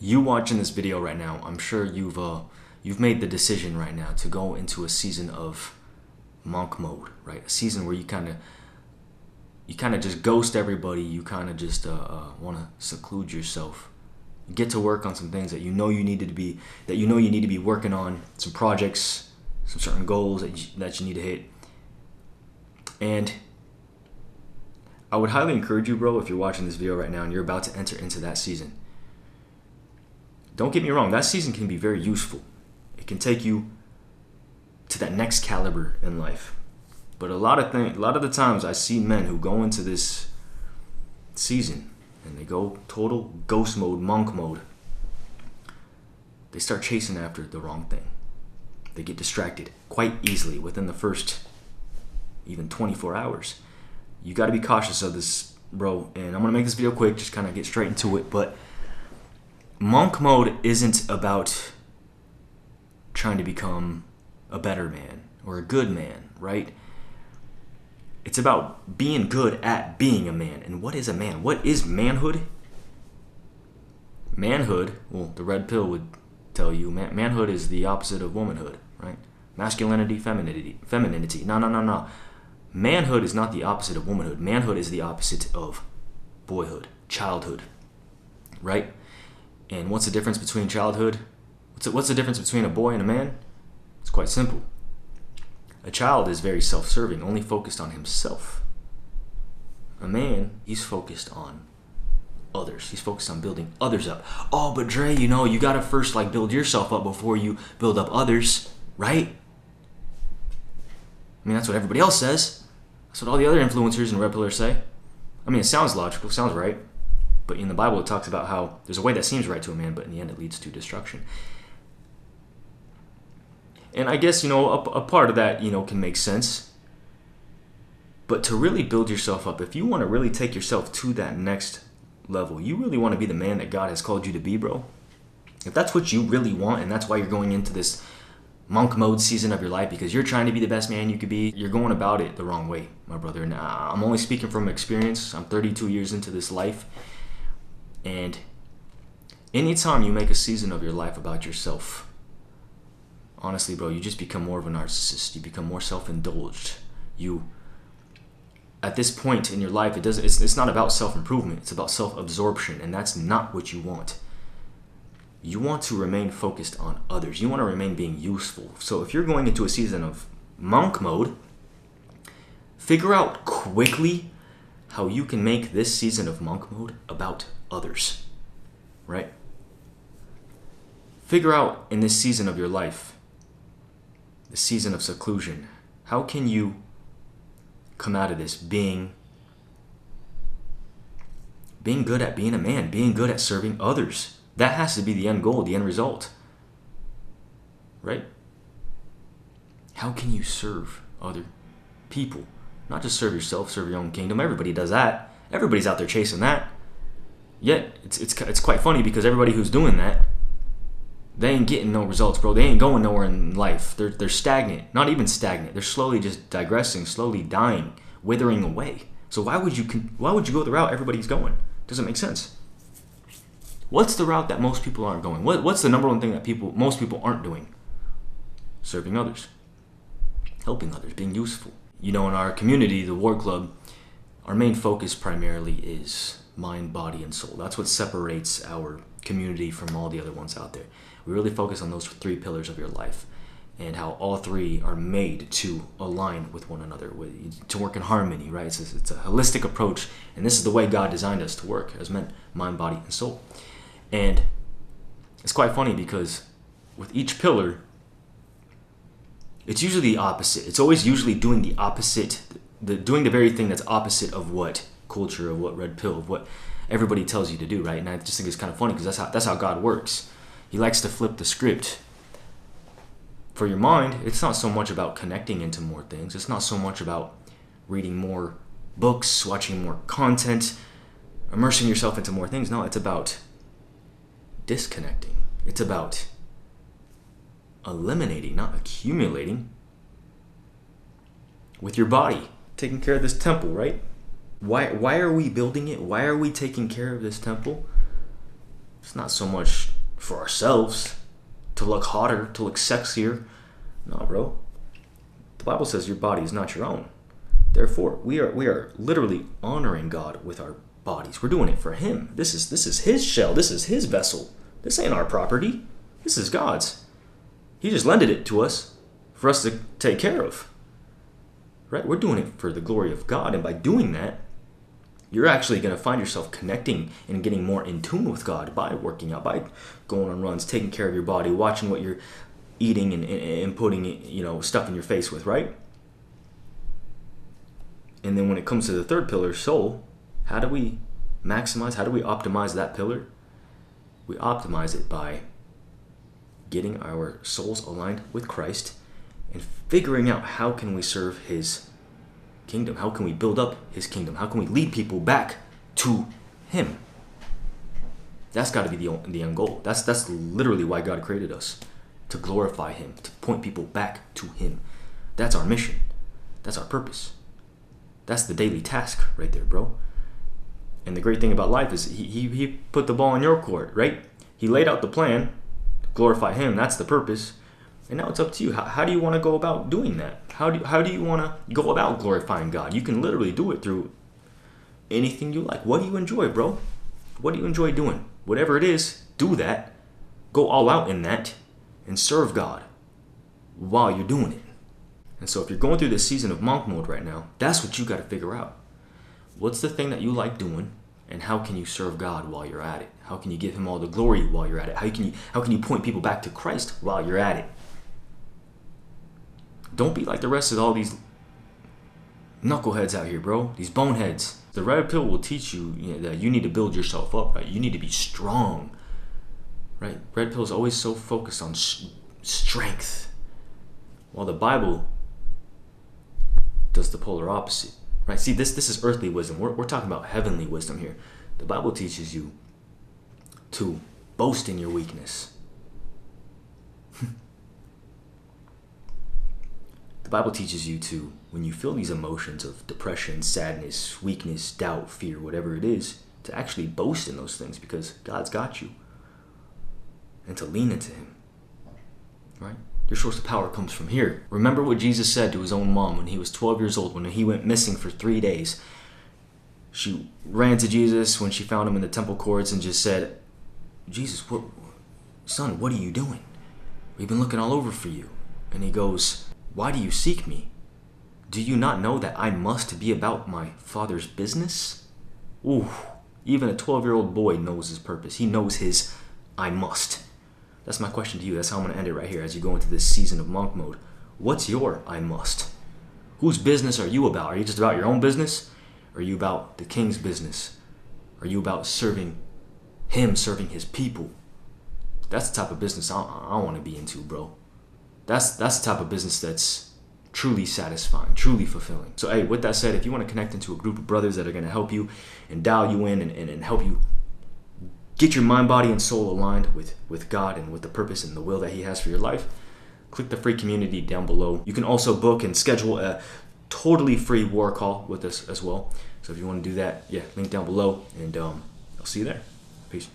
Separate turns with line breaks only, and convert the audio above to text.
You watching this video right now, I'm sure you've made the decision right now to go into a season of monk mode, right? A season where you kind of just ghost everybody. You kind of just want to seclude yourself. Get to work on some things that you know you need to be working on, some projects, some certain goals that you need to hit. And I would highly encourage you, bro, if you're watching this video right now and you're about to enter into that season. Don't get me wrong, that season can be very useful. It can take you to that next caliber in life. But a lot of the times I see men who go into this season and they go total ghost mode, monk mode. They start chasing after the wrong thing. They get distracted quite easily within the first even 24 hours. You got to be cautious of this, bro. And I'm going to make this video quick, just kind of get straight into it. But monk mode isn't about trying to become a better man or a good man, right? It's about being good at being a man. And what is a man? What is manhood? Manhood, well, the red pill would tell you, manhood is the opposite of womanhood, right? Masculinity, femininity. No. Manhood is not the opposite of womanhood. Manhood is the opposite of boyhood, childhood, right? And what's the difference between childhood? What's the difference between a boy and a man? It's quite simple. A child is very self-serving, only focused on himself. A man, he's focused on others. He's focused on building others up. Oh, but Dre, you gotta first build yourself up before you build up others, right? I mean, that's what everybody else says. That's what all the other influencers and red pillars say. I mean, it sounds logical, sounds right. But in the Bible, it talks about how there's a way that seems right to a man, but in the end, it leads to destruction. And I guess, a part of that, can make sense. But to really build yourself up, if you want to really take yourself to that next level, you really want to be the man that God has called you to be, bro. If that's what you really want, and that's why you're going into this monk mode season of your life, because you're trying to be the best man you could be, you're going about it the wrong way, my brother. And I'm only speaking from experience. I'm 32 years into this life. And anytime you make a season of your life about yourself, honestly, bro, you just become more of a narcissist. You become more self-indulged. At this point in your life, it's not about self-improvement. It's about self-absorption, and that's not what you want. You want to remain focused on others. You want to remain being useful. So if you're going into a season of monk mode, figure out quickly how you can make this season of monk mode about others, right? Figure out in this season of your life, the season of seclusion, how can you come out of this being good at being a man, being good at serving others. That has to be the end goal, the end result, right? How can you serve other people? Not just serve yourself, serve your own kingdom. Everybody does that. Everybody's out there chasing that. Yet, it's quite funny because everybody who's doing that, they ain't getting no results, bro. They ain't going nowhere in life. They're stagnant. Not even stagnant. They're slowly just digressing, slowly dying, withering away. So why would you go the route everybody's going? Doesn't make sense. What's the route that most people aren't going? What's the number one thing that most people aren't doing? Serving others. Helping others, being useful. In our community, the War Club, our main focus primarily is mind, body, and soul. That's what separates our community from all the other ones out there. We really focus on those three pillars of your life and how all three are made to align with one another, to work in harmony, right? It's a holistic approach, and this is the way God designed us to work as men, mind, body, and soul. And it's quite funny because with each pillar, it's usually the opposite. It's always usually doing the opposite, doing the very thing that's opposite of what culture, of what red pill, of what everybody tells you to do, right? And I just think it's kind of funny because that's how God works. He likes to flip the script. For your mind, it's not so much about connecting into more things. It's not so much about reading more books, watching more content, immersing yourself into more things. No, it's about disconnecting. It's about eliminating, not accumulating, with your body. Taking care of this temple, right? Why are we building it? Why are we taking care of this temple? It's not so much for ourselves, to look hotter, to look sexier. No, bro. The Bible says your body is not your own. Therefore, we are literally honoring God with our bodies. We're doing it for Him. This is His shell. This is His vessel. This ain't our property. This is God's. He just lended it to us for us to take care of. Right? We're doing it for the glory of God, and by doing that, you're actually going to find yourself connecting and getting more in tune with God by working out, by going on runs, taking care of your body, watching what you're eating and putting stuff in your face with, right? And then when it comes to the third pillar, soul, how do we optimize that pillar? We optimize it by getting our souls aligned with Christ and figuring out how can we serve His kingdom? How can we build up His kingdom? How can we lead people back to Him? That's got to be the end goal. That's literally why God created us, to glorify Him, to point people back to Him. That's our mission. That's our purpose. That's the daily task right there, bro. And the great thing about life is he put the ball in your court, right? He laid out the plan to glorify Him. That's the purpose. And now it's up to you. How do you want to go about doing that? How do you want to go about glorifying God? You can literally do it through anything you like. What do you enjoy, bro? What do you enjoy doing? Whatever it is, do that. Go all out in that and serve God while you're doing it. And so if you're going through this season of monk mode right now, that's what you got to figure out. What's the thing that you like doing, and how can you serve God while you're at it? How can you give Him all the glory while you're at it? How can you point people back to Christ while you're at it? Don't be like the rest of all these knuckleheads out here, bro. These boneheads. The red pill will teach you, that you need to build yourself up, right? You need to be strong, right? Red pill is always so focused on strength, while the Bible does the polar opposite, right? See, this is earthly wisdom. We're talking about heavenly wisdom here. The Bible teaches you to boast in your weakness. The Bible teaches you to, when you feel these emotions of depression, sadness, weakness, doubt, fear, whatever it is, to actually boast in those things because God's got you. And to lean into Him, right? Your source of power comes from here. Remember what Jesus said to His own mom when He was 12 years old, when He went missing for 3 days. She ran to Jesus when she found Him in the temple courts and just said, Jesus, son, what are you doing? We've been looking all over for you. And He goes, why do you seek me? Do you not know that I must be about my Father's business? Ooh, even a 12-year-old boy knows his purpose. He knows his I must. That's my question to you. That's how I'm going to end it right here as you go into this season of monk mode. What's your I must? Whose business are you about? Are you just about your own business? Or are you about the King's business? Are you about serving Him, serving His people? That's the type of business I want to be into, bro. That's the type of business that's truly satisfying, truly fulfilling. So, hey, with that said, if you want to connect into a group of brothers that are going to help you and dial you in and help you get your mind, body, and soul aligned with God and with the purpose and the will that He has for your life, click the free community down below. You can also book and schedule a totally free war call with us as well. So if you want to do that, link down below, and I'll see you there. Peace.